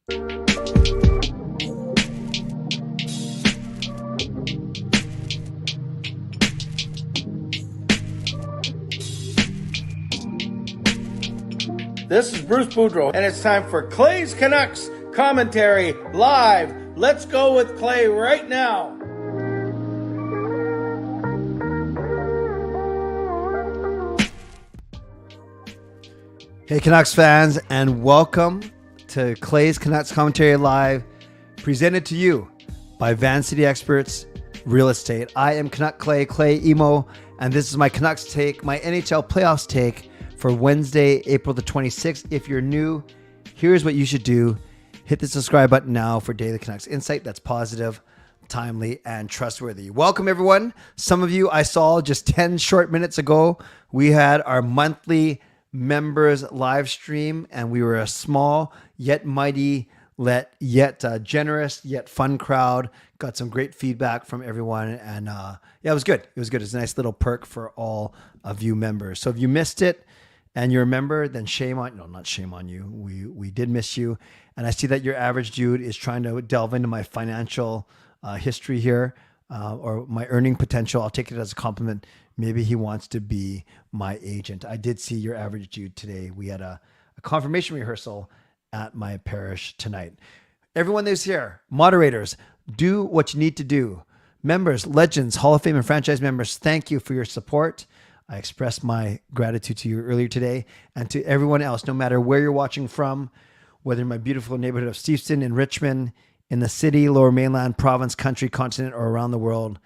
This is Bruce Boudreau, and it's time for Clay's Canucks commentary live. Let's go with Clay right now. Hey Canucks fans, and welcome to Clay's Canucks commentary live, presented to you by Van City Experts Real Estate. I am Canuck Clay Emo, and this is my Canucks take, my NHL playoffs take for Wednesday, April the 26th. If you're new, here's what you should do. Hit the subscribe button now for Daily Canucks Insight that's positive, timely, and trustworthy. Welcome, everyone. Some of you I saw just 10 short minutes ago. We had our monthly members live stream, and we were a small, yet mighty, yet generous, yet fun crowd. Got some great feedback from everyone, and yeah, it was good. It was good. It's a nice little perk for all of you members. So if you missed it, and you're a member, then not shame on you. We did miss you. And I see that your average dude is trying to delve into my financial history here, or my earning potential. I'll take it as a compliment. Maybe he wants to be my agent. I did see your average dude today. We had a confirmation rehearsal at my parish tonight. Everyone that's here, moderators, do what you need to do. Members, legends, Hall of Fame and franchise members, thank you for your support. I expressed my gratitude to you earlier today, and to everyone else, no matter where you're watching from, whether in my beautiful neighborhood of Steveston, in Richmond, in the city, Lower Mainland, province, country, continent, or around the world.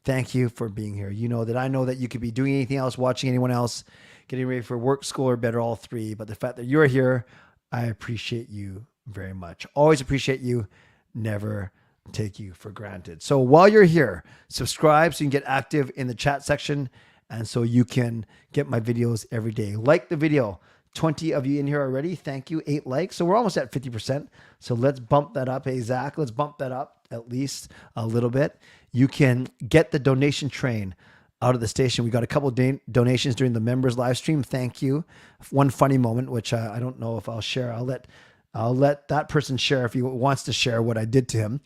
Thank you for being here. You know that you could be doing anything else, watching anyone else, getting ready for work, school, or bed, or all three. But the fact that you're here, I appreciate you very much. Always appreciate you. Never take you for granted. So while you're here, subscribe so you can get active in the chat section, and so you can get my videos every day. Like the video. 20 of you in here already. Thank you. 8 likes. So we're almost at 50%. So let's bump that up. Hey, Zach, let's bump that up at least a little bit. You can get the donation train out of the station. We got a couple of donations during the members live stream. Thank you. One funny moment, which I don't know if I'll share. I'll let that person share if he wants to share what I did to him.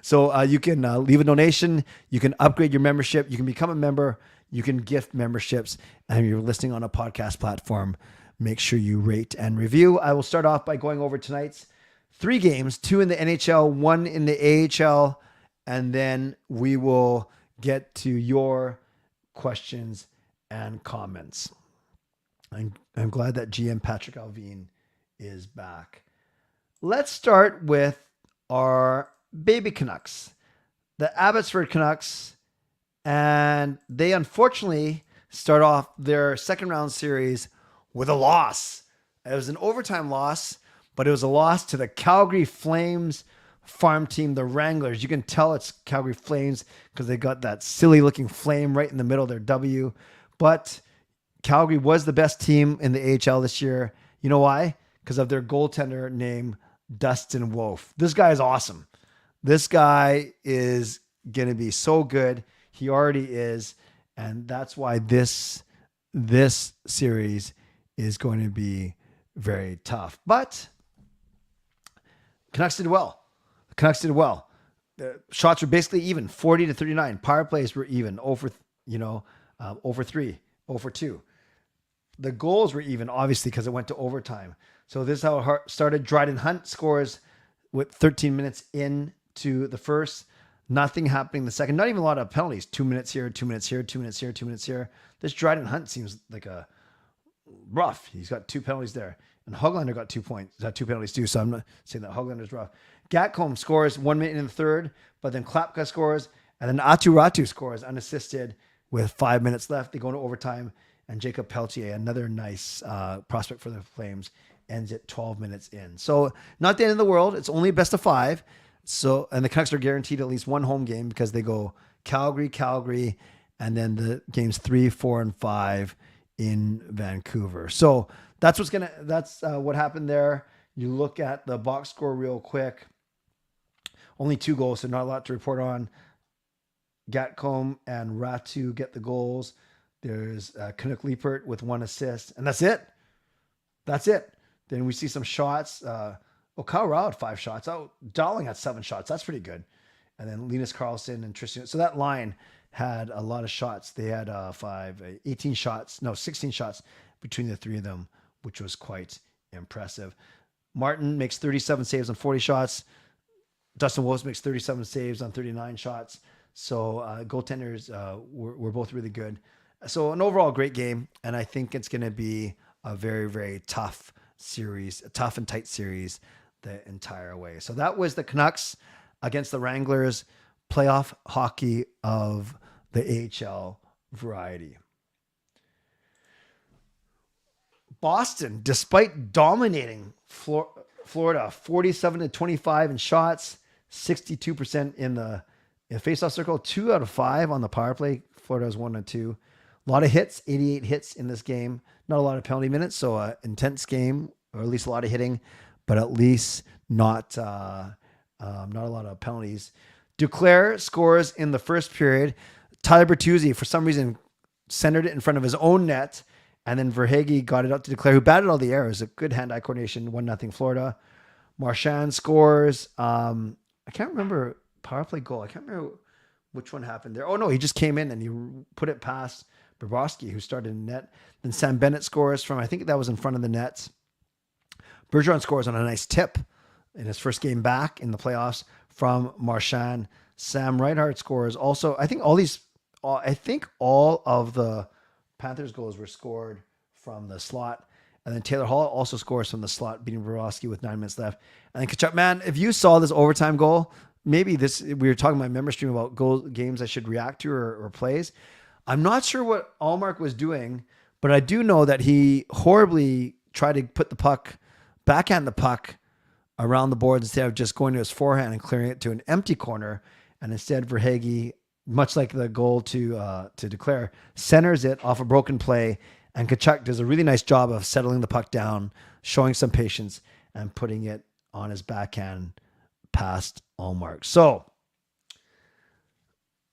So you can leave a donation. You can upgrade your membership. You can become a member. You can gift memberships. And if you're listening on a podcast platform, make sure you rate and review. I will start off by going over tonight's 3 games, 2 in the NHL, 1 in the AHL, and then we will get to your questions and comments. I'm glad that GM Patrick Alvin is back. Let's start with our baby Canucks, the Abbotsford Canucks, and they unfortunately start off their second round series with a loss. It was an overtime loss, but it was a loss to the Calgary Flames farm team, the Wranglers. You can tell it's Calgary Flames because they got that silly looking flame right in the middle of their W. But Calgary was the best team in the AHL this year. You know why? Because of their goaltender named Dustin Wolf. This guy is awesome. This guy is going to be so good. He already is. And that's why this series is going to be very tough. But Canucks did well. The Canucks did well. The shots were basically even, 40 to 39. Power plays were even, over 3, over 2. The goals were even, obviously, because it went to overtime. So this is how it started. Dryden Hunt scores with 13 minutes into the first. Nothing happening in the second. Not even a lot of penalties. 2 minutes here, 2 minutes here, 2 minutes here, 2 minutes here. This Dryden Hunt seems like a rough. He's got 2 penalties there. And Höglander got 2 points. He's got 2 penalties too, so I'm not saying that Höglander's rough. Gatcomb scores 1 minute in the third, but then Klapka scores, and then Atu Ratu scores unassisted with 5 minutes left. They go into overtime, and Jacob Pelletier, another nice prospect for the Flames, ends at 12 minutes in. So not the end of the world. It's only a best of 5. So, and the Canucks are guaranteed at least 1 home game because they go Calgary, and then the games 3, 4, and 5 in Vancouver. So that's what happened there. You look at the box score real quick. Only 2 goals, so not a lot to report on. Gatcomb and Ratu get the goals. There's Canuck Liepert with 1 assist, and that's it. Then we see some shots. Oh, Kyle Rao had 5 shots. Oh, Darling had 7 shots. That's pretty good. And then Linus Karlsson and Tristan. So that line had a lot of shots. They had 18 shots. No, 16 shots between the three of them, which was quite impressive. Martin makes 37 saves on 40 shots. Dustin Wolves makes 37 saves on 39 shots. So goaltenders were both really good. So an overall great game. And I think it's going to be a very, very tough series, a tough and tight series the entire way. So that was the Canucks against the Wranglers, playoff hockey of the AHL variety. Boston, despite dominating Florida, 47-25 in shots, 62% in the faceoff circle, 2 out of 5 on the power play. Florida was 1-2. A lot of hits, 88 hits in this game. Not a lot of penalty minutes, so intense game, or at least a lot of hitting, but at least not a lot of penalties. Duclair scores in the first period. Tyler Bertuzzi, for some reason, centered it in front of his own net, and then Verhaeghe got it up to Duclair, who batted all the arrows. A good hand-eye coordination, 1-0 Florida. Marchand scores. I can't remember power play goal. I can't remember which one happened there. Oh, no, he just came in and he put it past Bobrovsky, who started in net. Then Sam Bennett scores from, I think that was in front of the nets. Bergeron scores on a nice tip in his first game back in the playoffs from Marchand. Sam Reinhart scores also. I think all of the Panthers goals were scored from the slot. And then Taylor Hall also scores from the slot, beating Bobrovsky with 9 minutes left. And then Tkachuk, man, if you saw this overtime goal, maybe we were talking about member stream about games I should react to or plays. I'm not sure what Allmark was doing, but I do know that he horribly tried to put the puck, backhand the puck around the boards instead of just going to his forehand and clearing it to an empty corner. And instead, Verhaeghe, much like the goal to Duclair, centers it off a broken play. And Tkachuk does a really nice job of settling the puck down, showing some patience, and putting it on his backhand past Allmark. So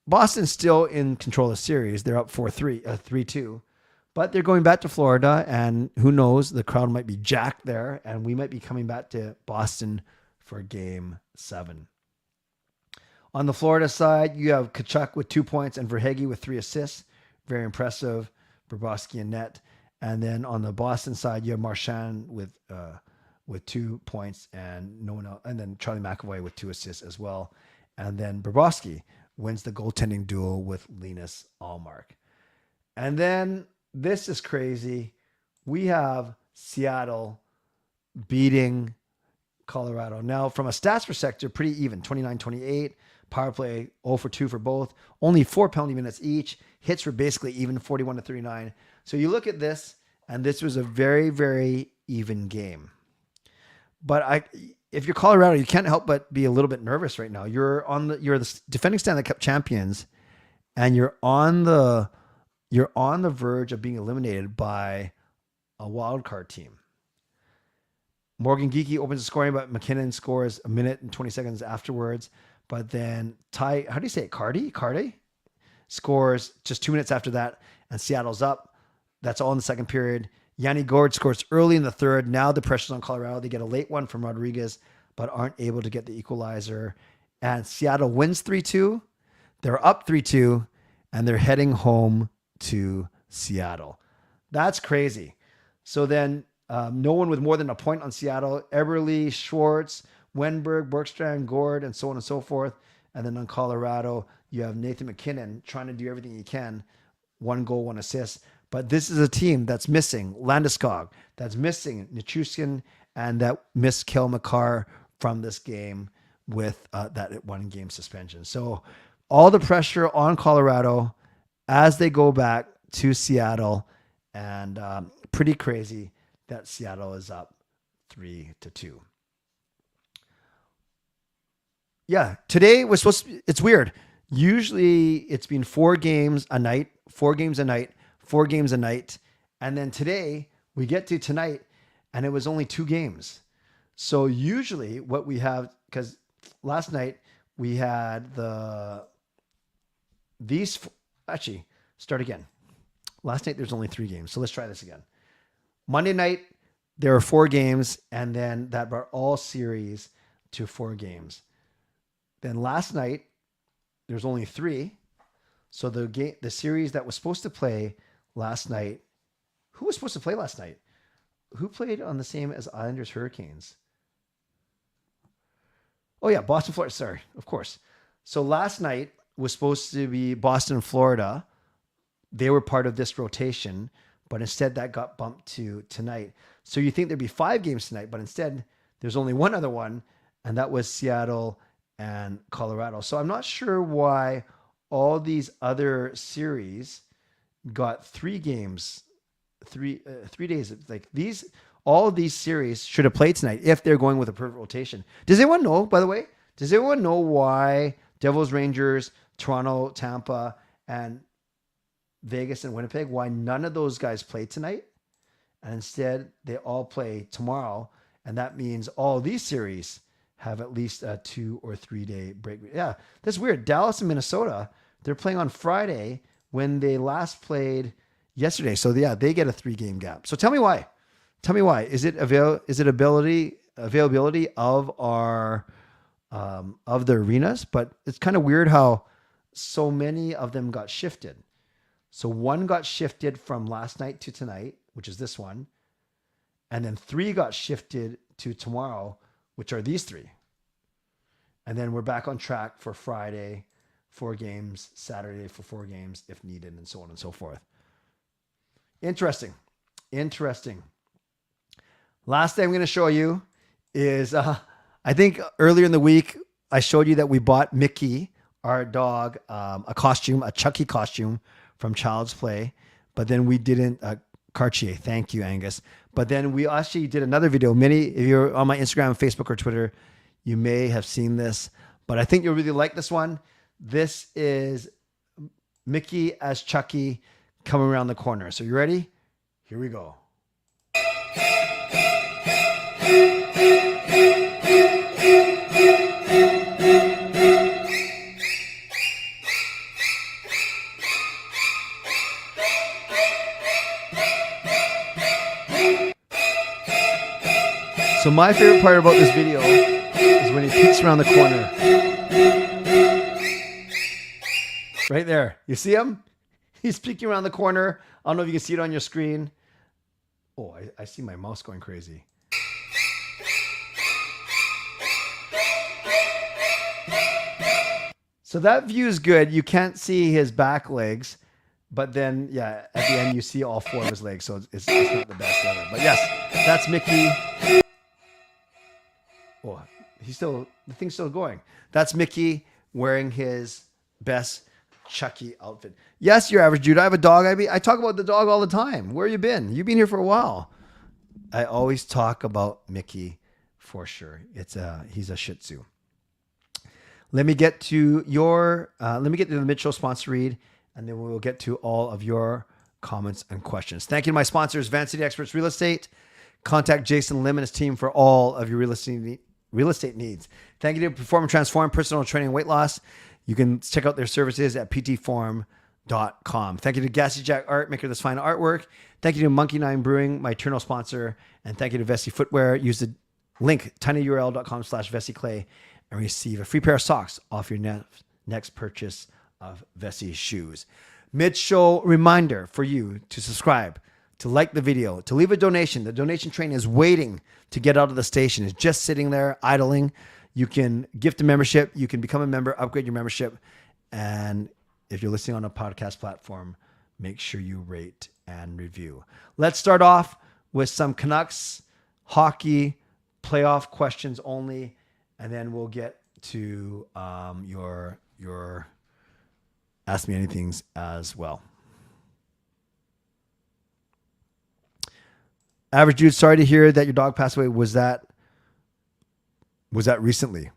Boston's still in control of the series. They're up 3-2. But they're going back to Florida, and who knows, the crowd might be jacked there, and we might be coming back to Boston for Game 7. On the Florida side, you have Tkachuk with 2 points and Verhaeghe with 3 assists. Very impressive. Bobrovsky in net. And then on the Boston side, you have Marchand with 2 points and no one else. And then Charlie McAvoy with 2 assists as well. And then Bobrovsky wins the goaltending duel with Linus Allmark. And then this is crazy. We have Seattle beating Colorado. Now, from a stats perspective, pretty even. 29-28. Power play 0-2 for both. Only 4 penalty minutes each. Hits were basically even, 41-39. So you look at this, and this was a very, very even game. But if you're Colorado, you can't help but be a little bit nervous right now. You're the defending Stanley Cup champions, and you're on the verge of being eliminated by a wild card team. Morgan Geekie opens the scoring, but McKinnon scores a minute and 20 seconds afterwards. But then how do you say it? Cardi scores just 2 minutes after that, and Seattle's up. That's all in the second period. Yanni Gourde scores early in the third. Now the pressure's on Colorado. They get a late one from Rodriguez, but aren't able to get the equalizer. And Seattle wins 3-2. They're up 3-2, and they're heading home to Seattle. That's crazy. So then no one with more than a point on Seattle. Eberle, Schwartz, Wenberg, Bergstrand, Gourde, and so on and so forth. And then on Colorado, you have Nathan McKinnon trying to do everything he can. 1 goal, 1 assist. But this is a team that's missing Landeskog, that's missing Nichushkin, and that missed Kel McCarr from this game with that 1 game suspension. So all the pressure on Colorado as they go back to Seattle, and pretty crazy that Seattle is up 3-2. Yeah, today was supposed to be, it's weird. Usually it's been 4 games a night, 4 games a night, 4 games a night. And then today we get to tonight and it was only 2 games. So usually what we have, because last night we had start again. Last night there's only 3 games. So let's try this again. Monday night there were 4 games, and then that brought all series to 4 games. Then last night, there's only 3. So the series that was supposed to play last night, who was supposed to play last night? Who played on the same as Islanders Hurricanes? Oh yeah, Boston, Florida. Sorry, of course. So last night was supposed to be Boston, Florida. They were part of this rotation, but instead that got bumped to tonight. So you think there'd be 5 games tonight, but instead there's only one other one, and that was Seattle and Colorado. So I'm not sure why all these other series got 3 games, 3 days. Like all of these series should have played tonight if they're going with a perfect rotation. Does anyone know, by the way? Does anyone know why Devils, Rangers, Toronto, Tampa, and Vegas and Winnipeg, why none of those guys played tonight? And instead, they all play tomorrow. And that means all these series have at least a 2 or 3 day break. Yeah, that's weird. Dallas and Minnesota, they're playing on Friday when they last played yesterday. So yeah, they get a 3 game gap. So tell me why. Tell me why. Is it availability of our of the arenas? But it's kind of weird how so many of them got shifted. So 1 got shifted from last night to tonight, which is this one. And then 3 got shifted to tomorrow, which are these 3. And then we're back on track for Friday, 4 games, Saturday for 4 games if needed, and so on and so forth. Interesting. Last thing I'm going to show you is, I think earlier in the week, I showed you that we bought Mickey, our dog, a costume, a Chucky costume from Child's Play. But then we didn't, Cartier, thank you, Angus. But then we actually did another video. If you're on my Instagram, Facebook, or Twitter, you may have seen this. But I think you'll really like this one. This is Mickey as Chucky coming around the corner. So you ready? Here we go. So my favorite part about this video is when he peeks around the corner. Right there. You see him? He's peeking around the corner. I don't know if you can see it on your screen. Oh, I see my mouse going crazy. So that view is good. You can't see his back legs, but then, yeah, at the end you see all 4 of his legs. So it's not the best ever. But yes, that's Mickey. Oh, the thing's still going. That's Mickey wearing his best Chucky outfit. Yes, your average dude. I have a dog. I talk about the dog all the time. Where you been? You've been here for a while. I always talk about Mickey for sure. He's a Shih Tzu. Let me get to the mid-show sponsor read, and then we will get to all of your comments and questions. Thank you to my sponsors, Van City Experts Real Estate. Contact Jason Lim and his team for all of your real estate needs. Thank you to Perform and Transform Personal Training and Weight Loss. You can check out their services at ptform.com. Thank you to Gassy Jack Art, maker of this fine artwork. Thank you to Monkey 9 Brewing, my eternal sponsor. And thank you to Vessi Footwear. Use the link tinyurl.com/VessiClay and receive a free pair of socks off your next purchase of Vessi shoes. Mid-show reminder for you to subscribe, to like the video, to leave a donation. The donation train is waiting to get out of the station. It's just sitting there idling. You can gift a membership. You can become a member, upgrade your membership. And if you're listening on a podcast platform, make sure you rate and review. Let's start off with some Canucks hockey playoff questions only. And then we'll get to your Ask Me Anythings as well. Average dude, sorry to hear that your dog passed away. Was that recently?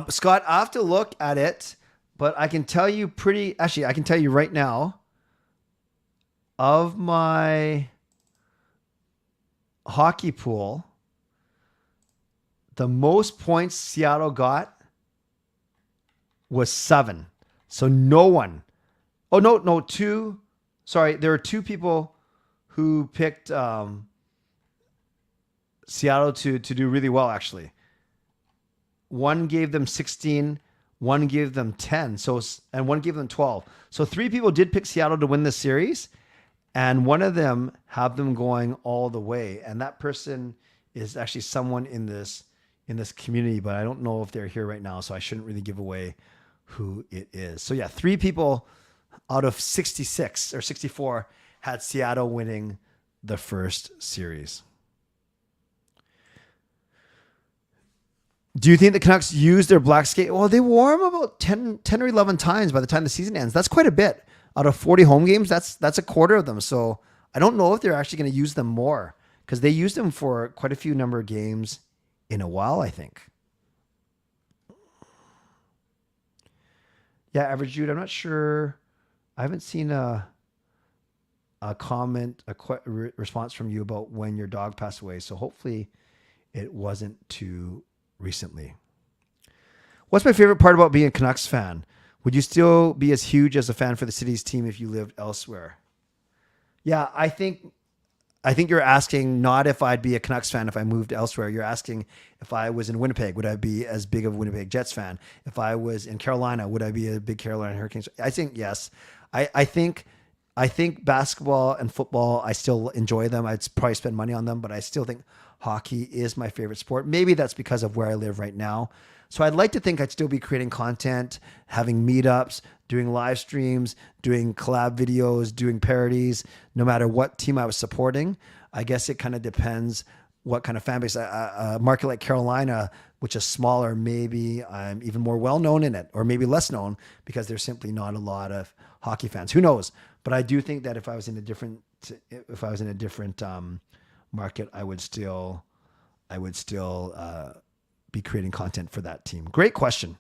Scott, I have to look at it, but I can tell you I can tell you right now, of my hockey pool, the most points Seattle got was 7. So no one. Oh, no, two. Sorry, there were two people who picked Seattle to do really well, actually. One gave them 16, one gave them 10, and one gave them 12. So three people did pick Seattle to win the series, and one of them have them going all the way. And that person is actually someone in this community, but I don't know if they're here right now, so I shouldn't really give away who it is. So yeah, three people out of 66 or 64 had Seattle winning the first series. Do you think the Canucks use their black skate? Well, they wore them about 10 or 11 times by the time the season ends. That's quite a bit. Out of 40 home games, that's a quarter of them. So I don't know if they're actually going to use them more, because they used them for quite a few number of games in a while, I think. Yeah, Average Jude, I'm not sure. I haven't seen a comment, response from you about when your dog passed away. So hopefully it wasn't too recently. What's my favorite part about being a Canucks fan? Would you still be as huge as a fan for the city's team if you lived elsewhere? Yeah, I think you're asking not if I'd be a Canucks fan if I moved elsewhere. You're asking if I was in Winnipeg, would I be as big of a Winnipeg Jets fan? If I was in Carolina, would I be a big Carolina Hurricanes? I think yes. I think basketball and football, I still enjoy them. I'd probably spend money on them, but I still think hockey is my favorite sport. Maybe that's because of where I live right now. So I'd like to think I'd still be creating content, having meetups, doing live streams, doing collab videos, doing parodies, no matter what team I was supporting. I guess it kind of depends what kind of fan base. A market like Carolina, which is smaller, maybe I'm even more well-known in it, or maybe less known because there's simply not a lot of hockey fans. Who knows? But I do think that if I was in a different market, I would still be creating content for that team. Great question.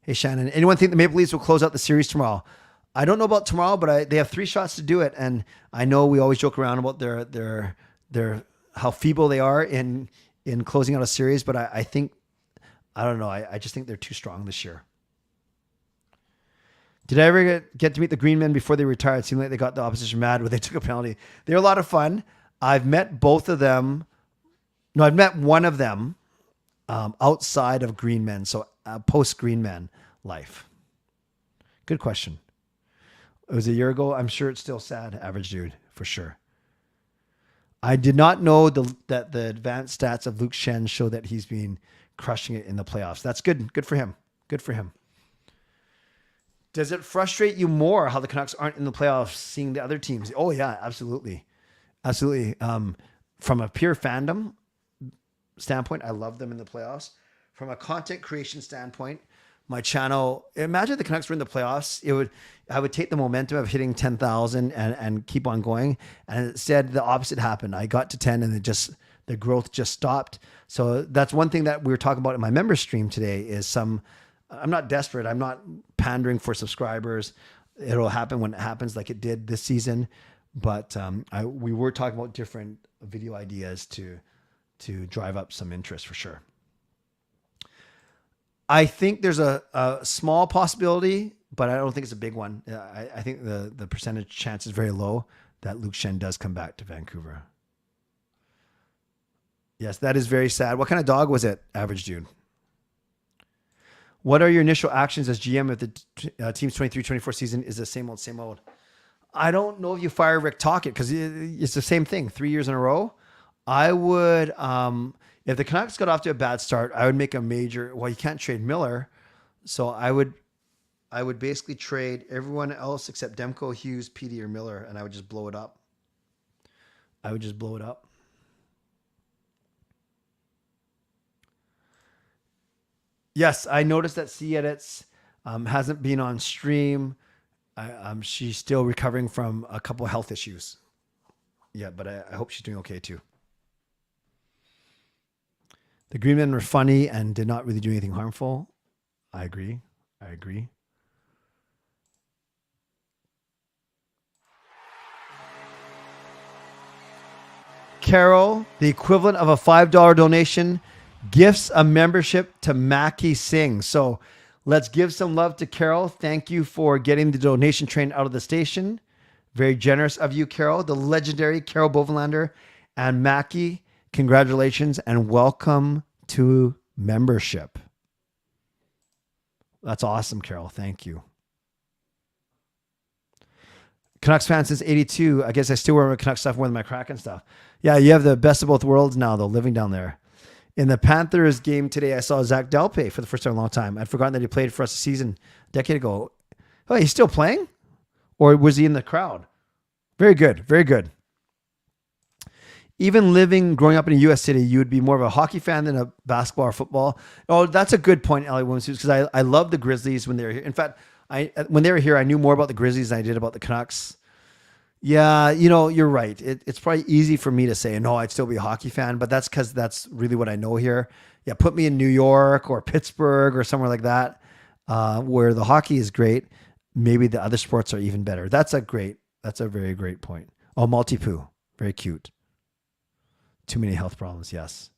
Hey, Shannon, anyone think the Maple Leafs will close out the series tomorrow? I don't know about tomorrow, but they have 3 shots to do it. And I know we always joke around about their how feeble they are in closing out a series, but I don't know. I just think they're too strong this year. Did I ever get to meet the Green Men before they retired? It seemed like they got the opposition mad when they took a penalty. They're a lot of fun. I've met both of them. No, I've met one of them outside of Green Men, so post Green Men life. Good question. It was a year ago. I'm sure it's still sad, Average Dude, for sure. I did not know that the advanced stats of Luke Shen show that he's been crushing it in the playoffs. That's good. Good for him. Does it frustrate you more how the Canucks aren't in the playoffs seeing the other teams? Oh, yeah, absolutely. From a pure fandom standpoint, I love them in the playoffs. From a content creation standpoint, my channel, imagine the Canucks were in the playoffs. I would take the momentum of hitting 10,000 and keep on going. And instead, the opposite happened. I got to 10 and the growth just stopped. So that's one thing that we were talking about in my member stream today is I'm not desperate. I'm not pandering for subscribers. It'll happen when it happens, like it did this season. But we were talking about different video ideas to drive up some interest for sure. I think there's a small possibility, but I don't think it's a big one. I think the percentage chance is very low that Luke Shen does come back to Vancouver. Yes, that is very sad. What kind of dog was it, Average Dude? What are your initial actions as GM if the team's 23-24 season is the same old? I don't know if you fire Rick Tocchet because it's the same thing 3 years in a row. I would, if the Canucks got off to a bad start, I would make a major, well, you can't trade Miller. So I would basically trade everyone else except Demko, Hughes, Petey, or Miller, and I would just blow it up. Yes, I noticed that C Edits hasn't been on stream. She's still recovering from a couple of health issues. Yeah, but I hope she's doing okay too. The Green Men were funny and did not really do anything harmful. I agree. Carol, the equivalent of a $5 donation, gifts a membership to Mackie Singh. So Let's give some love to Carol. Thank you for getting the donation train out of the station. Very generous of you, Carol. The legendary Carol Bovenlander and Mackie, congratulations and welcome to membership. That's awesome, Carol. Thank you. Canucks fan since 82. I guess I still wear my Canucks stuff more than my Kraken stuff. Yeah, you have the best of both worlds now, though, living down there. In the Panthers game today, I saw Zach Delpay for the first time in a long time. I'd forgotten that he played for us a season a decade ago. Oh, he's still playing? Or was he in the crowd? Very good. Very good. Even growing up in a U.S. city, you would be more of a hockey fan than a basketball or football. Oh, that's a good point, Ellie Williams, because I love the Grizzlies when they were here. In fact, when they were here, I knew more about the Grizzlies than I did about the Canucks. Yeah, you're right. It's probably easy for me to say, no, I'd still be a hockey fan, but that's because that's really what I know here. Yeah, put me in New York or Pittsburgh or somewhere like that, where the hockey is great. Maybe the other sports are even better. That's a very great point. Oh, Multi-Poo. Very cute. Too many health problems, yes.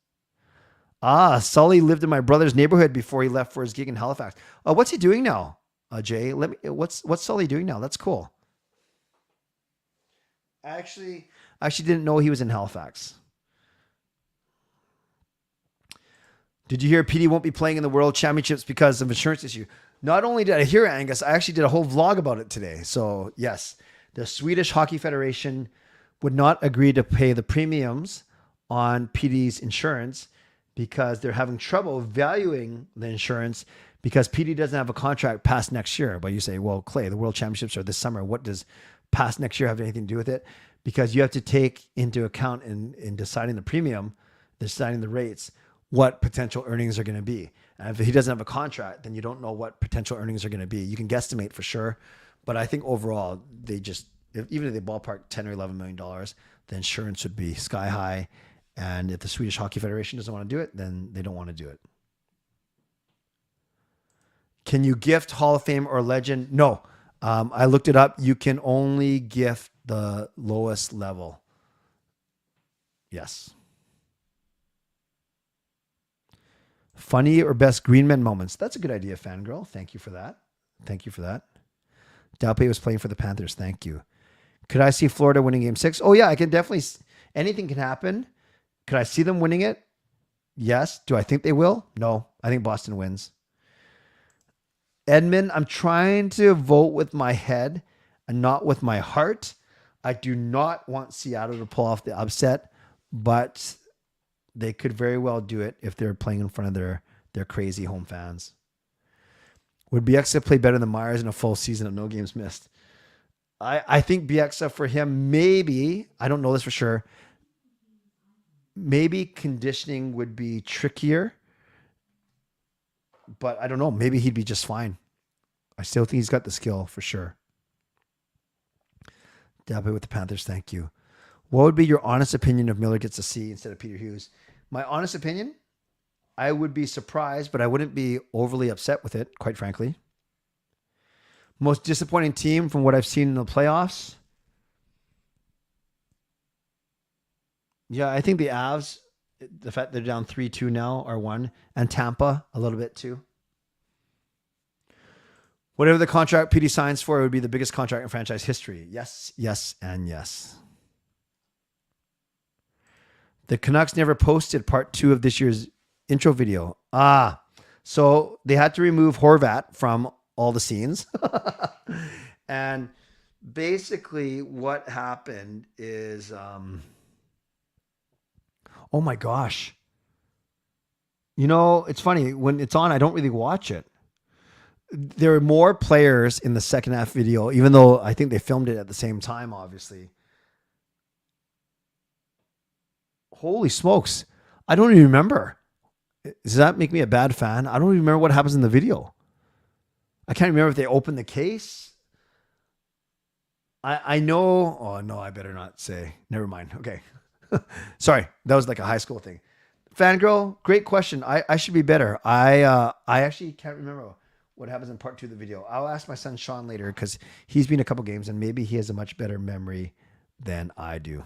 Sully lived in my brother's neighborhood before he left for his gig in Halifax. What's he doing now, Jay? What's Sully doing now? That's cool. I actually didn't know he was in Halifax. Did you hear PD won't be playing in the World Championships because of insurance issue? Not only did I hear Angus, I actually did a whole vlog about it today. So yes, the Swedish Hockey Federation would not agree to pay the premiums on PD's insurance because they're having trouble valuing the insurance because PD doesn't have a contract past next year. But you say, well, Clay, the World Championships are this summer. What does past next year have anything to do with it? Because you have to take into account in deciding the premium, deciding the rates, what potential earnings are going to be. And if he doesn't have a contract, then you don't know what potential earnings are going to be. You can guesstimate for sure. But I think overall, even if they ballpark $10 or $11 million, the insurance would be sky high. And if the Swedish Hockey Federation doesn't want to do it, then they don't want to do it. Can you gift Hall of Fame or legend? No. I looked it up. You can only gift the lowest level. Yes. Funny or best Greenman moments. That's a good idea, Fangirl. Thank you for that. Dalpe was playing for the Panthers. Thank you. Could I see Florida winning Game 6? Oh, yeah, I can definitely. Anything can happen. Could I see them winning it? Yes. Do I think they will? No. I think Boston wins. Edmund, I'm trying to vote with my head and not with my heart. I do not want Seattle to pull off the upset, but they could very well do it if they're playing in front of their crazy home fans. Would Bieksa play better than Myers in a full season of no games missed? I think Bieksa for him, maybe, I don't know this for sure, maybe conditioning would be trickier, but I don't know. Maybe he'd be just fine. I still think he's got the skill for sure. Dabby with the Panthers, thank you. What would be your honest opinion if Miller gets a C instead of Peter Hughes? My honest opinion, I would be surprised, but I wouldn't be overly upset with it, quite frankly. Most disappointing team from what I've seen in the playoffs. Yeah, I think the Avs, the fact they're down 3-2 now are one, and Tampa a little bit too. Whatever the contract PD signs for, it would be the biggest contract in franchise history. Yes, yes, and yes. The Canucks never posted part 2 of this year's intro video. So they had to remove Horvat from all the scenes. And basically what happened is, oh my gosh. It's funny. When it's on, I don't really watch it. There are more players in the second half video, even though I think they filmed it at the same time, obviously. Holy smokes. I don't even remember. Does that make me a bad fan? I don't even remember what happens in the video. I can't remember if they opened the case. I know. Oh, no, I better not say. Never mind. Okay. Sorry. That was like a high school thing. Fangirl, great question. I should be better. I actually can't remember what happens in part 2 of the video. I'll ask my son Sean later because he's been a couple games and maybe he has a much better memory than I do.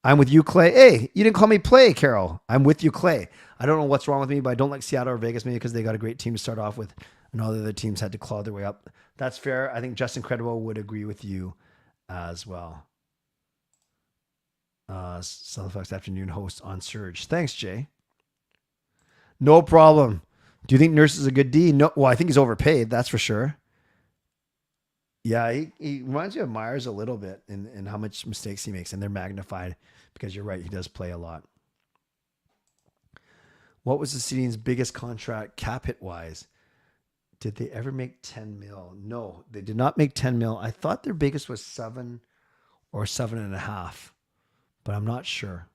I'm with you, Clay. Hey, you didn't call me Play, Carol. I'm with you, Clay. I don't know what's wrong with me, but I don't like Seattle or Vegas, maybe because they got a great team to start off with, and all the other teams had to claw their way up. That's fair. I think Justin Credible would agree with you as well. Southfox Afternoon host on Surge. Thanks, Jay. No problem. Do you think Nurse is a good D? No. Well, I think he's overpaid. That's for sure. Yeah, he reminds me of Myers a little bit in how much mistakes he makes, and they're magnified because you're right, he does play a lot. What was the Sedin's biggest contract cap hit wise? Did they ever make 10 mil? No, they did not make 10 mil. I thought their biggest was 7 or 7.5, but I'm not sure.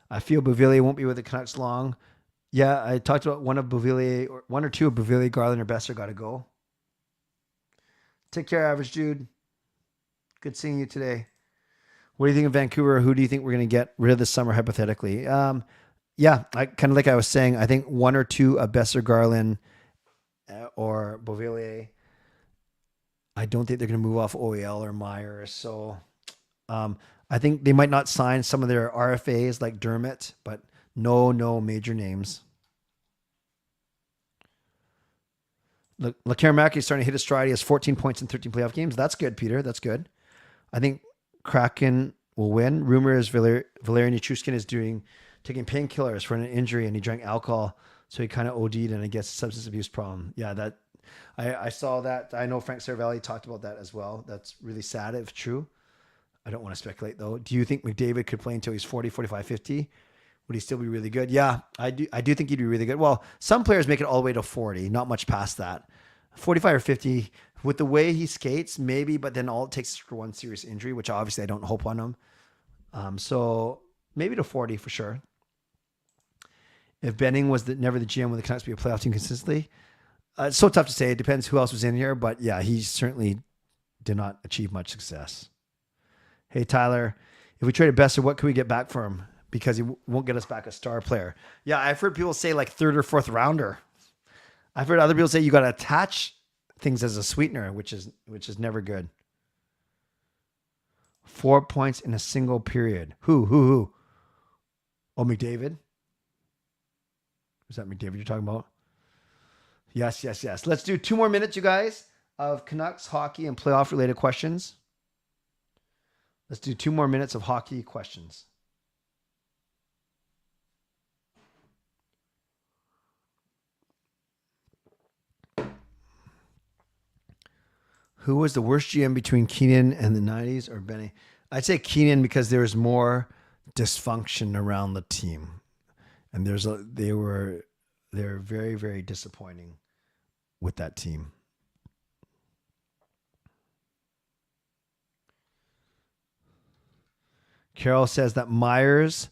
I feel Beauvillier won't be with the Canucks long. Yeah, I talked about one or two of Beauvillier, Garland, or Besser got to go. Take care, Average Dude. Good seeing you today. What do you think of Vancouver? Who do you think we're going to get rid of this summer, hypothetically? Yeah, I kind of like I was saying, I think one or two of Besser, Garland, or Beauvillier. I don't think they're going to move off OEL or Myers. So I think they might not sign some of their RFAs like Dermott, but no major names. Lekaramaki is starting to hit his stride. He has 14 points in 13 playoff games. That's good, Peter. That's good. I think Kraken will win. Rumor is Valerian Nichushkin is taking painkillers for an injury, and he drank alcohol, so he kind of OD'd, and I guess substance abuse problem. Yeah, that I saw that. I know Frank Cervelli talked about that as well. That's really sad if true. I don't want to speculate though. Do you think McDavid could play until he's 40, 45, 50? Would he still be really good? Yeah, I do think he'd be really good. Well, some players make it all the way to 40, not much past that. 45 or 50, with the way he skates, maybe, but then all it takes is for one serious injury, which obviously I don't hope on him. So maybe to 40 for sure. If Benning was never the GM, would the Canucks be a playoff team consistently? It's so tough to say. It depends who else was in here, but yeah, he certainly did not achieve much success. Hey, Tyler, if we traded Besser, what can we get back for him? Because he won't get us back a star player. Yeah, I've heard people say like third or fourth rounder. I've heard other people say you got to attach things as a sweetener, which is never good. 4 points in a single period. Who? Oh, McDavid? Is that McDavid you're talking about? Yes. Let's do 2 more minutes, you guys, of Canucks hockey and playoff related questions. Let's do 2 more minutes of hockey questions. Who was the worst GM between Keenan and the 90s or Benny? I'd say Keenan because there was more dysfunction around the team. And they were very, very disappointing with that team. Carol says that Myers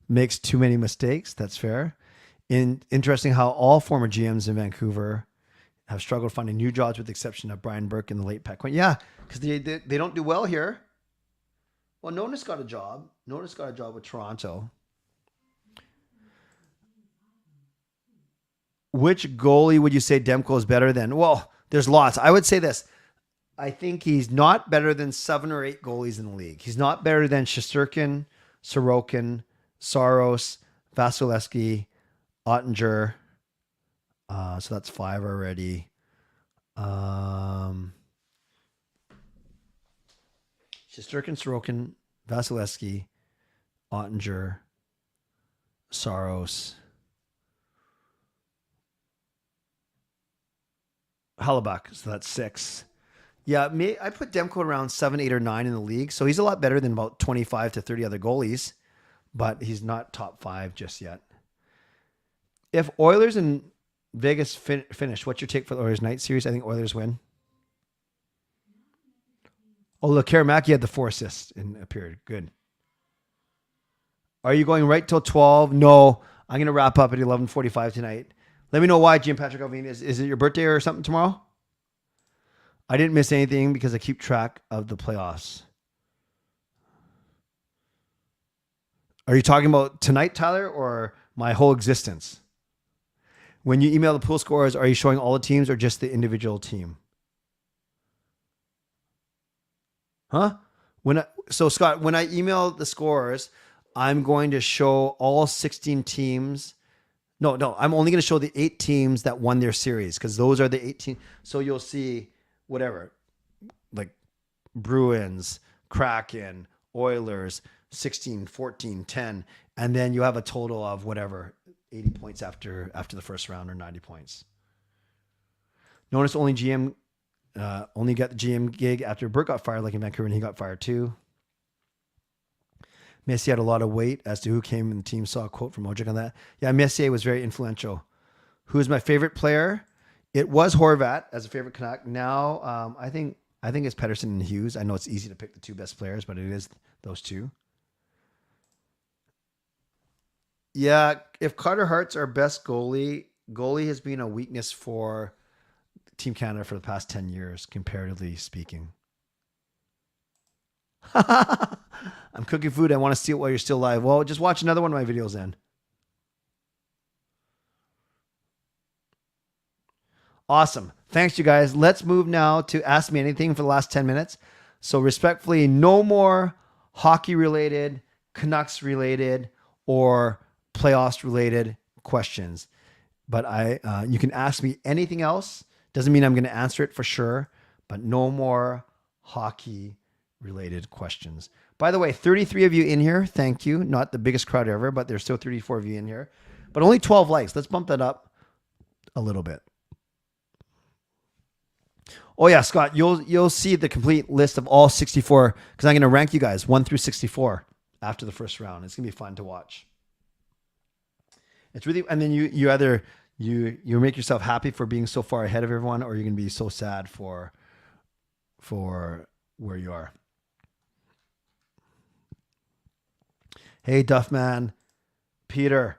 makes too many mistakes. That's fair. Interesting how all former GMs in Vancouver have struggled finding new jobs with the exception of Brian Burke and the late Pat Quinn. Yeah, because they don't do well here. Well, Nonis got a job. Nonis got a job with Toronto. Which goalie would you say Demko is better than? Well, there's lots. I would say this. I think he's not better than 7 or 8 goalies in the league. He's not better than Shesterkin, Sorokin, Saros, Vasilevsky, Ottinger. So that's 5 already. Shesterkin, Sorokin, Vasilevsky, Ottinger, Saros, Hellebuck. So that's 6. Yeah, I put Demko around 7, 8, or 9 in the league. So he's a lot better than about 25 to 30 other goalies, but he's not top 5 just yet. If Oilers and Vegas finish, what's your take for the Oilers night series? I think Oilers win. Oh, look, Karamaki had the 4 assists in a period. Good. Are you going right till 12? No, I'm going to wrap up at 11:45 tonight. Let me know why, Jim Patrick Alvin. Is it your birthday or something tomorrow? I didn't miss anything because I keep track of the playoffs. Are you talking about tonight, Tyler, or my whole existence? When you email the pool scores, are you showing all the teams or just the individual team? Huh? So Scott, when I email the scores, I'm going to show all 16 teams. No, I'm only going to show the 8 teams that won their series because those are the 18. So you'll see whatever, like Bruins, Kraken, Oilers, 16, 14, 10, and then you have a total of whatever, 80 points after the first round or 90 points. Notice only got the GM gig after Burt got fired, like in Vancouver, and he got fired too. Messier had a lot of weight as to who came in the team. Saw a quote from Ojik on that. Yeah, Messier was very influential. Who is my favorite player? It was Horvat as a favorite Canuck. Now, I think it's Pettersson and Hughes. I know it's easy to pick the 2 best players, but it is those 2. Yeah, if Carter Hart's our best goalie has been a weakness for Team Canada for the past 10 years, comparatively speaking. I'm cooking food. I want to see it while you're still live. Well, just watch another one of my videos then. Awesome. Thanks, you guys. Let's move now to Ask Me Anything for the last 10 minutes. So respectfully, no more hockey-related, Canucks-related, or playoffs-related questions. But you can ask me anything else. Doesn't mean I'm going to answer it for sure, but no more hockey-related questions. By the way, 33 of you in here. Thank you. Not the biggest crowd ever, but there's still 34 of you in here. But only 12 likes. Let's bump that up a little bit. Oh yeah, Scott, you'll see the complete list of all 64 because I'm going to rank you guys 1 through 64 after the first round. It's going to be fun to watch. It's really, and then you either you make yourself happy for being so far ahead of everyone, or you're going to be so sad for where you are. Hey, Duffman, Peter,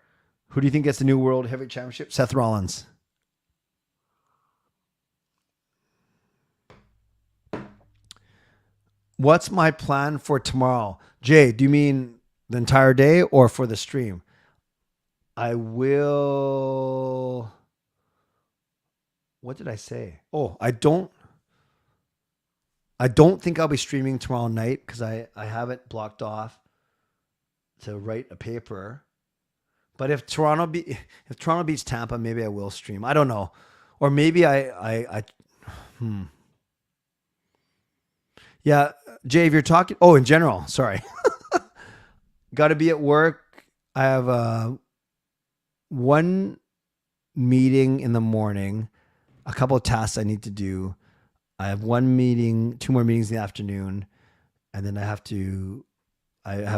who do you think gets the new World Heavyweight Championship? Seth Rollins. What's my plan for tomorrow? Jay, do you mean the entire day or for the stream? I will. What did I say? Oh, I don't think I'll be streaming tomorrow night because I have it blocked off to write a paper. But if Toronto beats Tampa, maybe I will stream. I don't know. Or maybe Yeah, Jay, if you're talking, in general, sorry. Got to be at work. I have one meeting in the morning, a couple of tasks I need to do. I have 2 more meetings in the afternoon, and then I have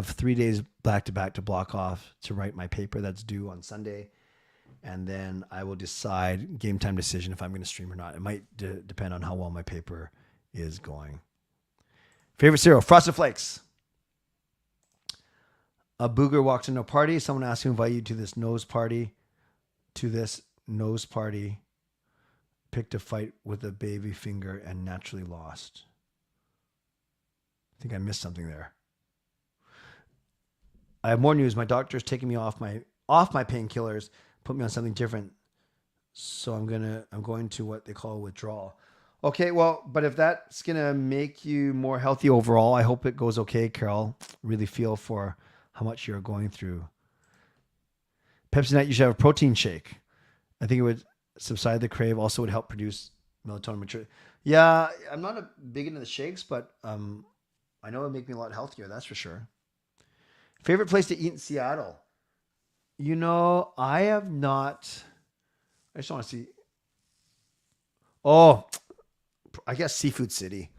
3 days back to back to block off to write my paper that's due on Sunday. And then I will decide game time decision if I'm going to stream or not. It might depend on how well my paper is going. Favorite cereal, Frosted Flakes. A booger walks into a party. Someone asks to invite you to this nose party. Picked a fight with a baby finger and naturally lost. I think I missed something there. I have more news. My doctor's taking me off my painkillers, put me on something different. So I'm going to what they call withdrawal. Okay, well, but if that's going to make you more healthy overall, I hope it goes okay, Carol. Really feel for how much you're going through. Pepsi Night, you should have a protein shake. I think it would subside the crave. Also would help produce melatonin mature. Yeah, I'm not big into the shakes, but I know it would make me a lot healthier, that's for sure. Favorite place to eat in Seattle? I have not. I just want to see. Oh, I guess Seafood City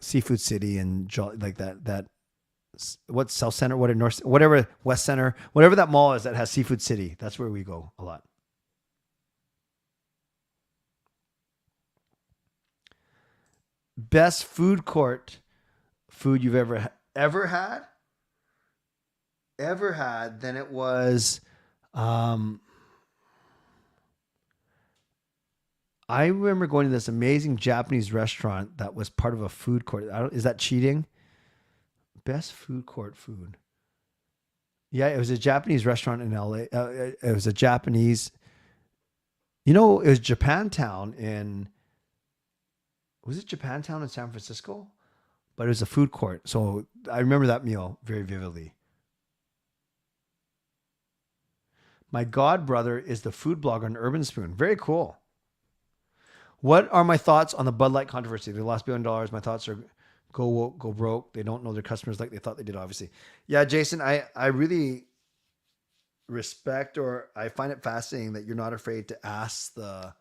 and like that. What's South Center? What North? Whatever West Center? Whatever that mall is that has Seafood City. That's where we go a lot. Best food court food you've ever had? Then it was. I remember going to this amazing Japanese restaurant that was part of a food court. Is that cheating? Best food court food. Yeah, it was a Japanese restaurant in LA. It was a Japanese. It was Japantown in. Was it Japantown in San Francisco? but it was a food court. So I remember that meal very vividly. My god brother is the food blogger on Urban Spoon. Very cool. What are my thoughts on the Bud Light controversy? They lost $1 billion. My thoughts are go woke, go broke. They don't know their customers like they thought they did, obviously. Yeah, Jason, I really respect, or I find it fascinating that you're not afraid to ask the,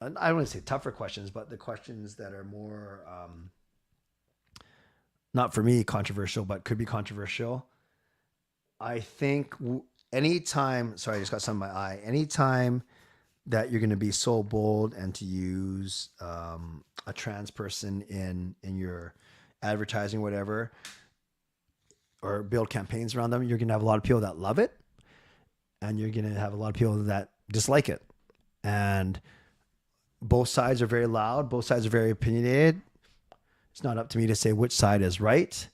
I don't want to say tougher questions, but the questions that are more, not for me controversial, but could be controversial. I think anytime, sorry, I just got some in my eye. Anytime that you're going to be so bold and to use a trans person in your advertising, whatever, or build campaigns around them, you're going to have a lot of people that love it, and you're going to have a lot of people that dislike it. And both sides are very loud. Both sides are very opinionated. It's not up to me to say which side is right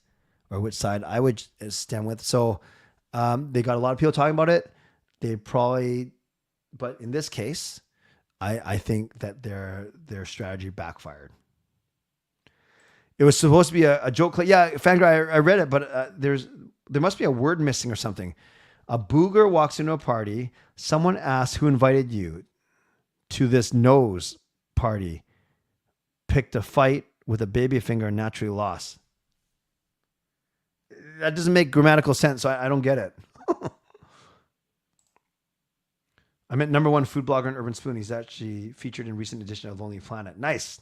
or which side I would stand with. So they got a lot of people talking about it. They probably, but in this case, I think that their strategy backfired. It was supposed to be a joke. Yeah, Fangirl, I read it, but there must be a word missing or something. A booger walks into a party. Someone asks, who invited you to this nose party? Picked a fight with a baby finger and naturally lost. That doesn't make grammatical sense, so I don't get it. I meant number one food blogger on Urban Spoon. He's actually featured in recent edition of Lonely Planet. Nice.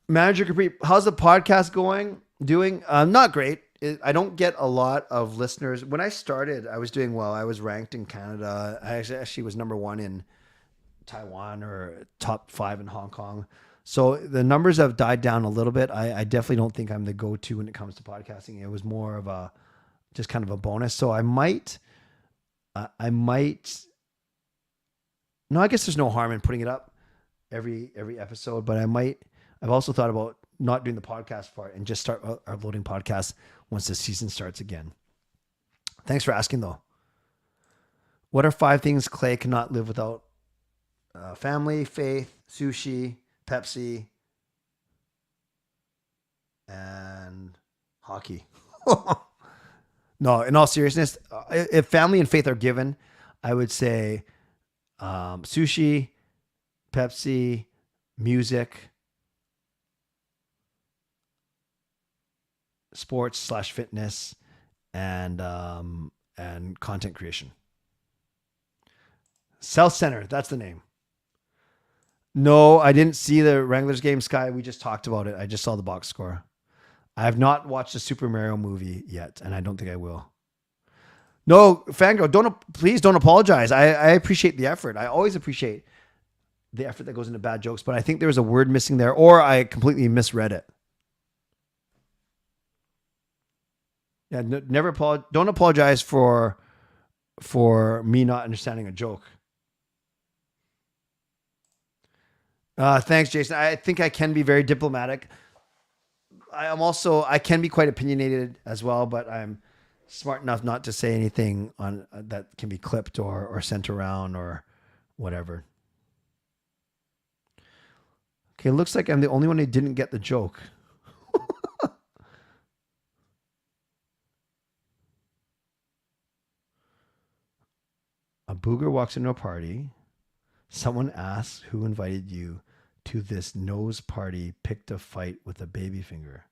Manager Capri, how's the podcast doing? Not great. I don't get a lot of listeners. When I started, I was doing well. I was ranked in Canada. I actually was number one in Taiwan, or top 5 in Hong Kong. So the numbers have died down a little bit. I definitely don't think I'm the go-to when it comes to podcasting. It was more of just kind of a bonus. So I might, no, I guess there's no harm in putting it up every episode, but I've also thought about not doing the podcast part and just start uploading podcasts once the season starts again. Thanks for asking though. What are 5 things Clay cannot live without? Family, faith, sushi, Pepsi, and hockey. No, in all seriousness, if family and faith are given, I would say sushi, Pepsi, music, sports/fitness, and content creation. South Center, that's the name. No, I didn't see the Wranglers game, Sky. We just talked about it. I just saw the box score. I have not watched the Super Mario movie yet, and I don't think I will. No, Fangirl, please don't apologize. I appreciate the effort. I always appreciate the effort that goes into bad jokes, but I think there was a word missing there, or I completely misread it. Yeah, don't apologize for me not understanding a joke. Thanks, Jason. I think I can be very diplomatic. I can be quite opinionated as well, but I'm smart enough not to say anything on that can be clipped or sent around or whatever. Okay, looks like I'm the only one who didn't get the joke. A booger walks into a party. Someone asks, who invited you to this nose party? Picked a fight with a baby finger.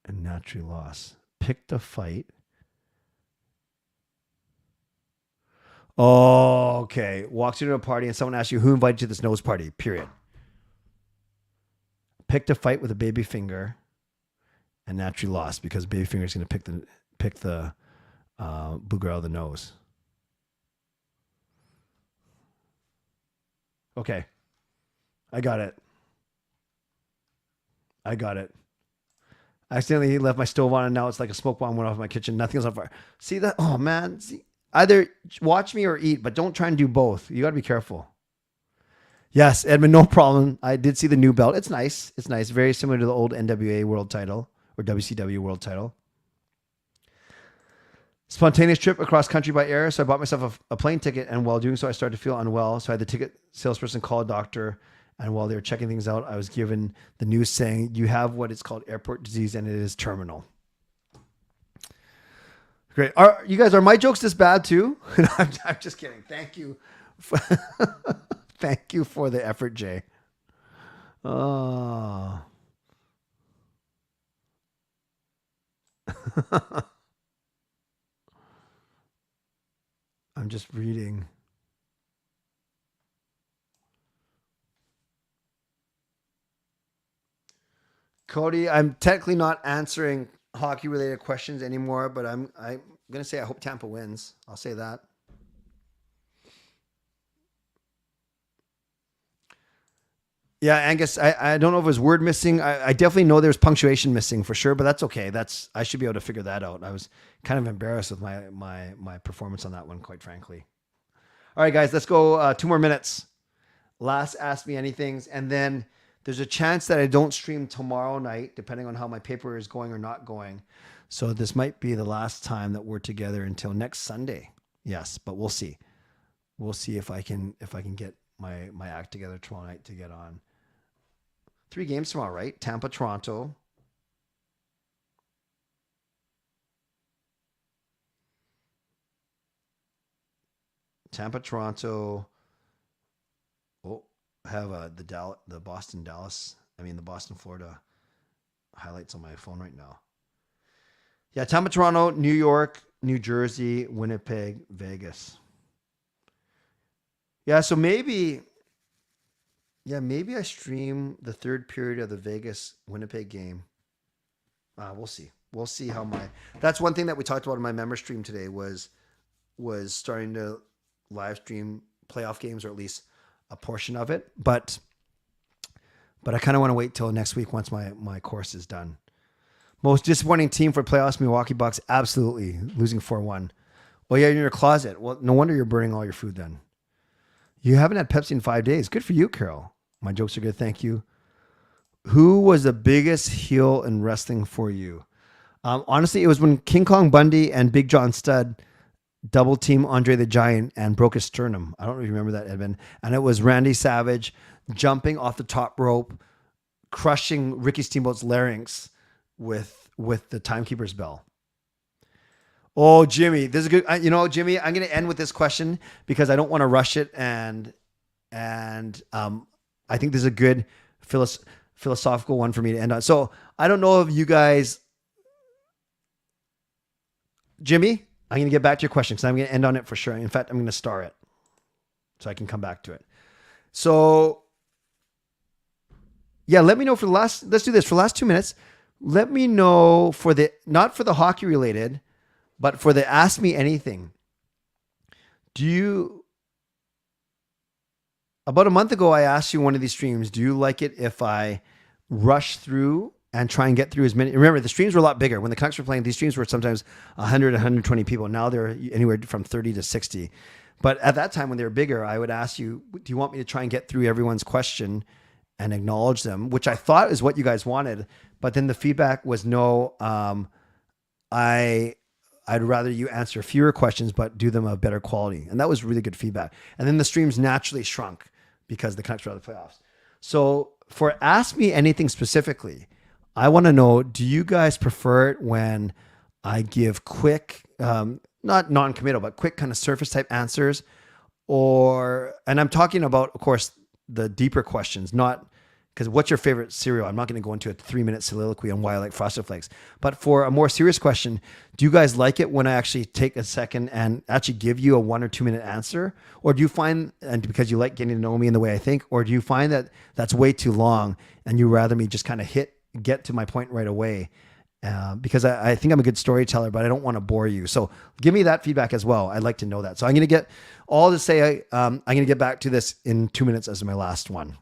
And naturally lost. Picked a fight. Oh, okay. Walks into a party and someone asks you, who invited you to this nose party? Period. Picked a fight with a baby finger and naturally lost because baby finger is going to pick the booger out of the nose. Okay. I got it. I accidentally left my stove on and now it's like a smoke bomb went off in my kitchen. Nothing's on fire. See that? Oh man. See, either watch me or eat, but don't try and do both. You got to be careful. Yes, Edmund, no problem. I did see the new belt. It's nice. It's nice. Very similar to the old NWA world title or WCW world title. Spontaneous trip across country by air. So I bought myself a plane ticket, and while doing so, I started to feel unwell. So I had the ticket salesperson call a doctor, and while they were checking things out, I was given the news saying you have what is called airport disease, and it is terminal. Great. Are my jokes this bad too? I'm just kidding. Thank you. Thank you for the effort, Jay. Oh. I'm just reading. Cody, I'm technically not answering hockey related questions anymore, but I'm going to say I hope Tampa wins. I'll say that. Yeah, Angus, I don't know if it was word missing. I definitely know there's punctuation missing for sure, but that's okay. I should be able to figure that out. I was kind of embarrassed with my performance on that one, quite frankly. All right, guys, let's go 2 more minutes. Last Ask Me Anythings, and then there's a chance that I don't stream tomorrow night, depending on how my paper is going or not going. So this might be the last time that we're together until next Sunday. Yes, but we'll see. We'll see if I can get my act together tomorrow night to get on. 3 games tomorrow, right? Tampa, Toronto. Tampa, Toronto. Oh, I have the Boston, Florida highlights on my phone right now. Yeah, Tampa, Toronto, New York, New Jersey, Winnipeg, Vegas. Yeah, so maybe I stream the 3rd period of the Vegas Winnipeg game. We'll see. We'll see how that's one thing that we talked about in my member stream today was starting to live stream playoff games, or at least a portion of it. But I kind of want to wait till next week once my course is done. Most disappointing team for playoffs, Milwaukee Bucks. Absolutely. Losing 4-1. Well, yeah, in your closet. Well, no wonder you're burning all your food then. You haven't had Pepsi in 5 days. Good for you, Carol. My jokes are good. Thank you. Who was the biggest heel in wrestling for you? Honestly, it was when King Kong Bundy and Big John Studd double team Andre the Giant and broke his sternum. I don't know if you remember that, Edmund. And it was Randy Savage jumping off the top rope, crushing Ricky Steamboat's larynx with the timekeeper's bell. Oh, Jimmy, this is good. Jimmy, I'm going to end with this question because I don't want to rush it, and I think this is a good philosophical one for me to end on. So I don't know if you guys, Jimmy, I'm going to get back to your question because I'm going to end on it for sure. In fact, I'm going to star it so I can come back to it. So yeah, let me know let's do this for the last 2 minutes. Let me know not for the hockey related, but for the Ask Me Anything. About a month ago, I asked you one of these streams, do you like it if I rush through and try and get through as many? Remember, the streams were a lot bigger. When the Canucks were playing, these streams were sometimes 100, 120 people. Now they're anywhere from 30 to 60. But at that time when they were bigger, I would ask you, do you want me to try and get through everyone's question and acknowledge them, which I thought is what you guys wanted. But then the feedback was no, I'd rather you answer fewer questions, but do them of better quality. And that was really good feedback. And then the streams naturally shrunk because the Canucks were out of the playoffs. So for Ask Me Anything specifically, I want to know, do you guys prefer it when I give quick, not non-committal, but quick kind of surface type answers? And I'm talking about, of course, the deeper questions, not because what's your favorite cereal? I'm not going to go into a 3-minute soliloquy on why I like Frosted Flakes. But for a more serious question, do you guys like it when I actually take a second and actually give you a 1 or 2 minute answer? Or do you find, and because you like getting to know me in the way I think, or do you find that that's way too long and you rather me just kind of get to my point right away? Because I think I'm a good storyteller, but I don't want to bore you. So give me that feedback as well. I'd like to know that. So I'm going to get back to this in 2 minutes as my last one.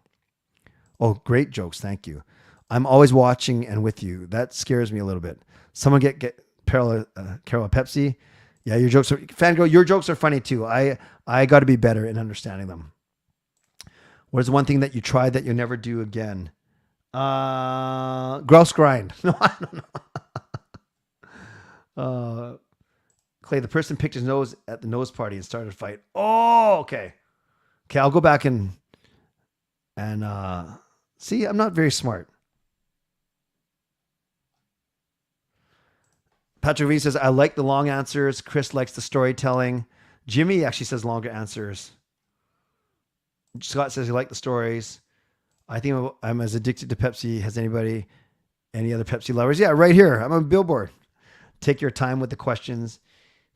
Oh, great jokes. Thank you. I'm always watching and with you. That scares me a little bit. Someone get Carol Pepsi. Yeah, your jokes are funny too. I got to be better in understanding them. What is the one thing that you tried that you'll never do again? Grouse grind. No, I don't know. Clay, the person picked his nose at the nose party and started a fight. Oh, okay. Okay, I'll go back and see, I'm not very smart. Patrick V says, I like the long answers. Chris likes the storytelling. Jimmy actually says longer answers. Scott says he liked the stories. I think I'm as addicted to Pepsi as anybody. Any other Pepsi lovers? Yeah, right here. I'm on a billboard. Take your time with the questions.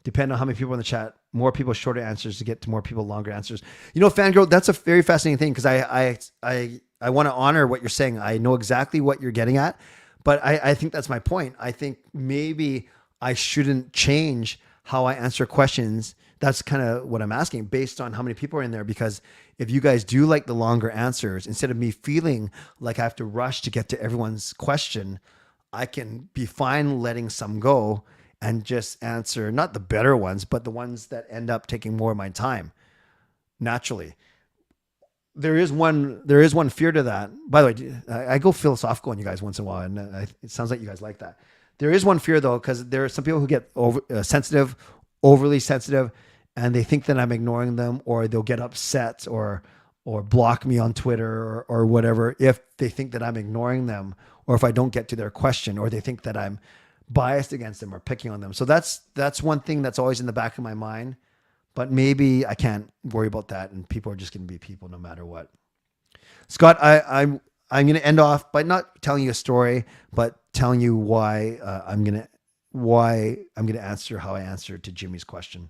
Depend on how many people in the chat. More people, shorter answers to get to more people, longer answers. You know, Fangirl, that's a very fascinating thing because I want to honor what you're saying. I know exactly what you're getting at, but I think that's my point. I think maybe I shouldn't change how I answer questions. That's kind of what I'm asking based on how many people are in there. Because if you guys do like the longer answers, instead of me feeling like I have to rush to get to everyone's question, I can be fine letting some go and just answer not the better ones, but the ones that end up taking more of my time naturally. There is one fear to that. By the way, I go philosophical on you guys once in a while, and it sounds like you guys like that. There is one fear though, because there are some people who get overly sensitive, and they think that I'm ignoring them, or they'll get upset or block me on Twitter or whatever if they think that I'm ignoring them, or if I don't get to their question, or they think that I'm biased against them or picking on them. So that's one thing that's always in the back of my mind. But maybe I can't worry about that, and people are just going to be people no matter what. Scott, I'm going to end off by not telling you a story, but telling you why I'm going to answer how I answered to Jimmy's question.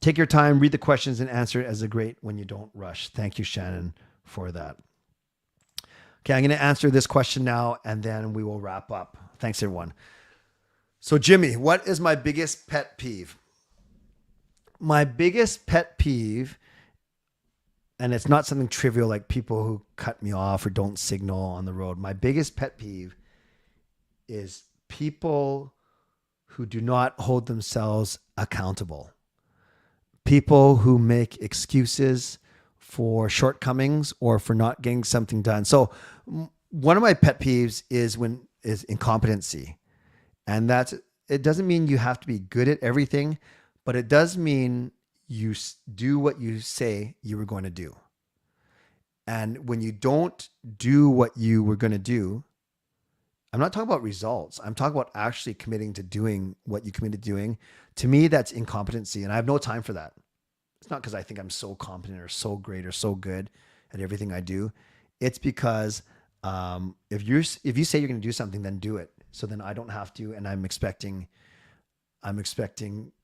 Take your time, read the questions, and answer it as a great when you don't rush. Thank you, Shannon, for that. Okay, I'm going to answer this question now, and then we will wrap up. Thanks, everyone. So, Jimmy, what is my biggest pet peeve? My biggest pet peeve, and it's not something trivial like people who cut me off or don't signal on the road. My biggest pet peeve is people who do not hold themselves accountable. People who make excuses for shortcomings or for not getting something done. So one of my pet peeves is incompetency. And it doesn't mean you have to be good at everything, but it does mean you do what you say you were going to do. And when you don't do what you were going to do, I'm not talking about results. I'm talking about actually committing to doing what you committed to doing. To me, that's incompetency, and I have no time for that. It's not because I think I'm so competent or so great or so good at everything I do. It's because if you say you're going to do something, then do it. So then I don't have to, and I'm expecting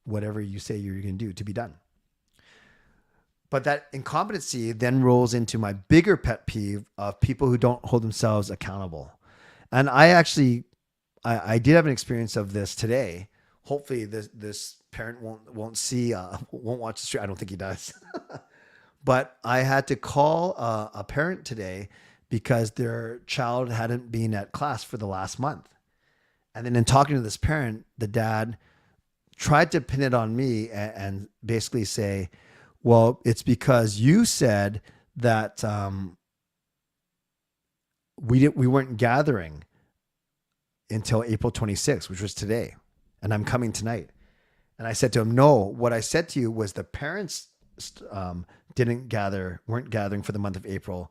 whatever you say you're going to do to be done. But that incompetency then rolls into my bigger pet peeve of people who don't hold themselves accountable. And I did have an experience of this today. Hopefully this parent won't watch the stream. I don't think he does. But I had to call a parent today because their child hadn't been at class for the last month. And then in talking to this parent, the dad tried to pin it on me and basically say, well, it's because you said that we weren't gathering until April 26th, which was today, and I'm coming tonight. And I said to him, no, what I said to you was the parents weren't gathering for the month of April,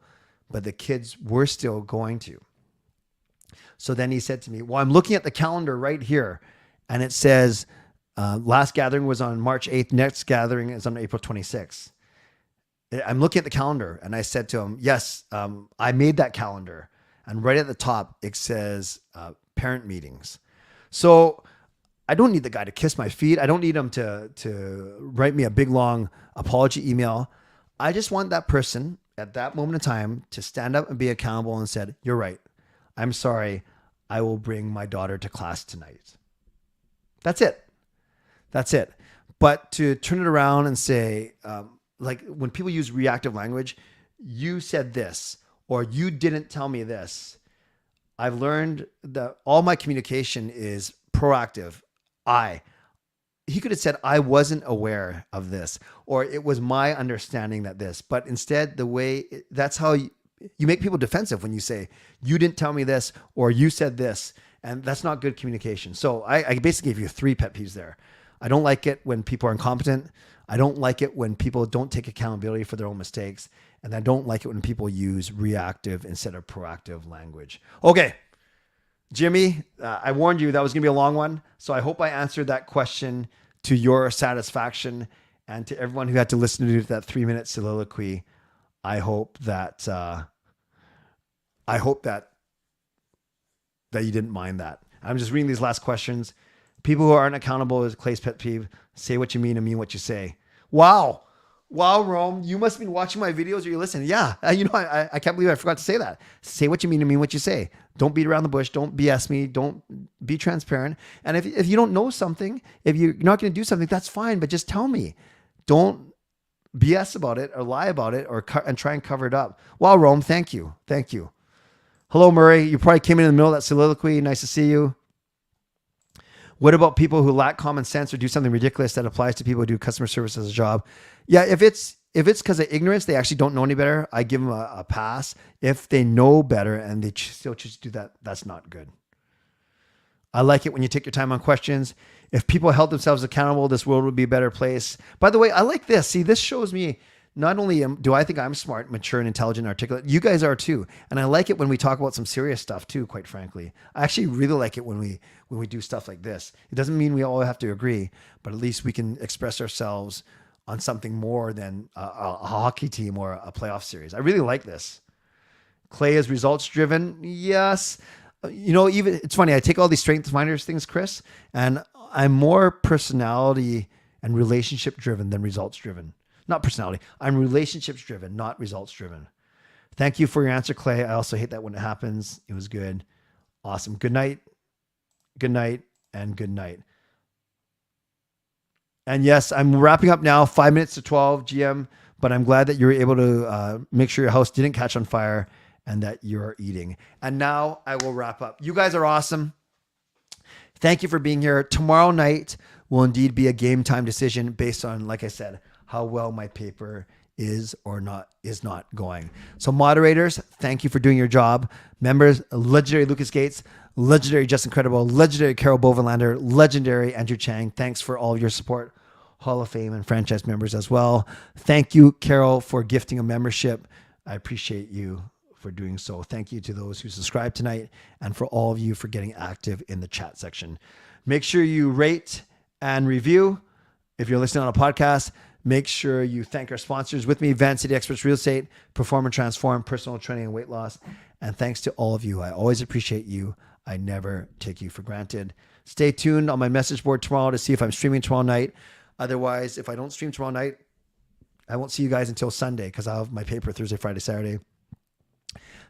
but the kids were still going to. So then he said to me, well, I'm looking at the calendar right here, and it says last gathering was on March 8th. Next gathering is on April 26th. I'm looking at the calendar, and I said to him, yes, I made that calendar. And right at the top, it says parent meetings. So I don't need the guy to kiss my feet. I don't need him to write me a big, long apology email. I just want that person at that moment in time to stand up and be accountable and said, you're right. I'm sorry. I will bring my daughter to class tonight. That's it. But to turn it around and say, like when people use reactive language, you said this, or you didn't tell me this. I've learned that all my communication is proactive. He could have said, I wasn't aware of this, or it was my understanding that this, but instead that's how you make people defensive when you say, you didn't tell me this, or you said this, and that's not good communication. So I basically gave you 3 pet peeves there. I don't like it when people are incompetent. I don't like it when people don't take accountability for their own mistakes. And I don't like it when people use reactive instead of proactive language. Okay, Jimmy, I warned you that was going to be a long one. So I hope I answered that question to your satisfaction. And to everyone who had to listen to that 3-minute soliloquy, I hope that you didn't mind that. I'm just reading these last questions. People who aren't accountable is Clay's pet peeve. Say what you mean and mean what you say. Wow. Wow, Rome, you must have been watching my videos or you're listening. Yeah, I can't believe I forgot to say that. Say what you mean and mean what you say. Don't beat around the bush. Don't BS me. Don't be transparent. And if you don't know something, if you're not going to do something, that's fine, but just tell me. Don't BS about it or lie about it and try and cover it up. Wow, Rome, thank you. Thank you. Hello, Murray. You probably came in the middle of that soliloquy. Nice to see you. What about people who lack common sense or do something ridiculous that applies to people who do customer service as a job? Yeah, if it's because of ignorance, they actually don't know any better, I give them a pass. If they know better and they still choose to do that, that's not good. I like it when you take your time on questions. If people held themselves accountable, this world would be a better place. By the way, I like this. See, this shows me not only do I think I'm smart, mature, and intelligent, articulate, you guys are too. And I like it when we talk about some serious stuff too, quite frankly. I actually really like it when we do stuff like this. It doesn't mean we all have to agree, but at least we can express ourselves on something more than a hockey team or a playoff series. I really like this. Clay is results driven. Yes. Even it's funny. I take all these strengths finders things, Chris, and I'm more personality and relationship driven than results driven. Not personality. I'm relationships driven, not results driven. Thank you for your answer, Clay. I also hate that when it happens. It was good. Awesome. Good night. Good night and good night. And yes, I'm wrapping up now, 5 minutes to 12 GM, but I'm glad that you were able to make sure your house didn't catch on fire and that you're eating. And now I will wrap up. You guys are awesome. Thank you for being here. Tomorrow night will indeed be a game time decision based on, like I said, how well my paper is not going. So moderators, thank you for doing your job. Members, legendary Lucas Gates, legendary Justin Credible, legendary Carol Bovenlander, legendary Andrew Chang. Thanks for all of your support. Hall of Fame and franchise members as well. Thank you, Carol, for gifting a membership. I appreciate you for doing so. Thank you to those who subscribed tonight and for all of you for getting active in the chat section. Make sure you rate and review. If you're listening on a podcast, make sure you thank our sponsors with me, Van City Experts Real Estate, Perform and Transform, Personal Training and Weight Loss. And thanks to all of you. I always appreciate you. I never take you for granted. Stay tuned on my message board tomorrow to see if I'm streaming tomorrow night. Otherwise, if I don't stream tomorrow night, I won't see you guys until Sunday because I'll have my paper Thursday, Friday, Saturday.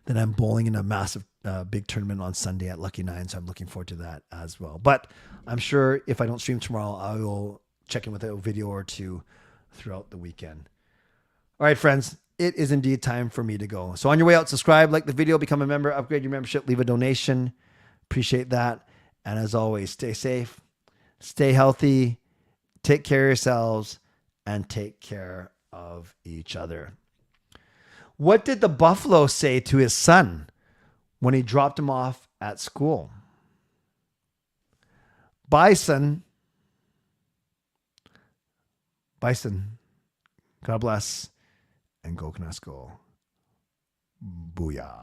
Then I'm bowling in a massive big tournament on Sunday at Lucky 9. So I'm looking forward to that as well. But I'm sure if I don't stream tomorrow, I will check in with a video or two throughout the weekend. All right, friends, it is indeed time for me to go. So on your way out, subscribe, like the video, become a member, upgrade your membership, leave a donation. Appreciate that. And as always, stay safe, stay healthy, take care of yourselves, and take care of each other. What did the buffalo say to his son when he dropped him off at school? Bison. Bison. God bless. And go Canucks go. Booyah.